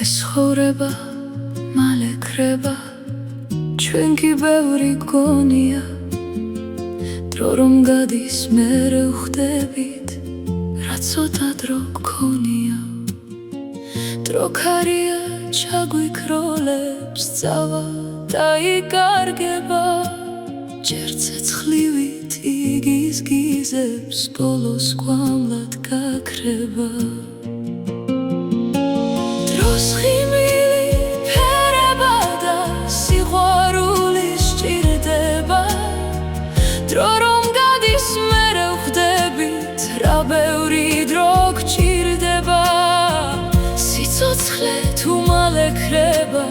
ცხოვრება მალე ქრება, ჩვენ კი ბევრი გონია, დრო რომ გადის მერე ვხვდებით, რა ცოტა დრო გქონია. დრო ქარია ჩაგვიქროლებს ძალა დაიკარგება, ჯერ ცეცხლივით იგიზგიზებს, ბოლოს გვამლად გაქრება. დროს ხიმილი ფერება და სიყვარული სჭირდება, დრო რომ გადის მერე ვხვდებით, რა ბევრი დრო გჭირდება. სიცოცხლე თუ მალე ქრება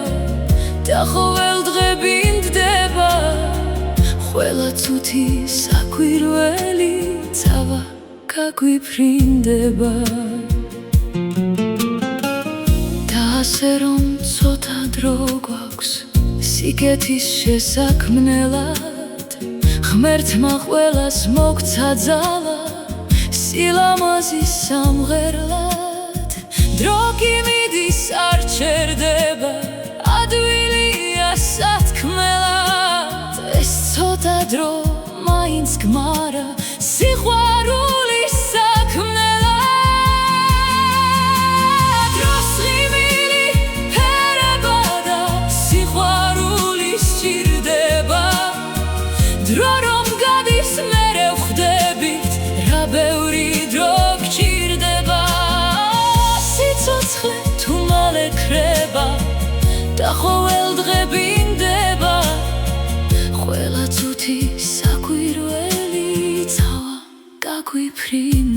და ყოველდღები ნდდება, ყველა ცუთი საკვირველი ცავა გაგვიფრინდება. ასე რომ ცოტა დრო გვაქვს სიკეთის შესაქმნელად, ღმერთმა ყველას მოგცა ძალა სილამაზის სამღერლად. დრო კი მიდის არ ჩერდება, ადვილია სათქმელად, ეს ცოტა დრო მაინც გმარა სიყვარულის საქმნელად. დრო რომ გადის მერე ვხვდებით, რა ბევრი დრო გჭირდება. სიცოცხლე თუ მალე ქრება და ყოველდღები ნდდება, ყველა ცუთი საკვირველი ცავა გაგვიფრინდება.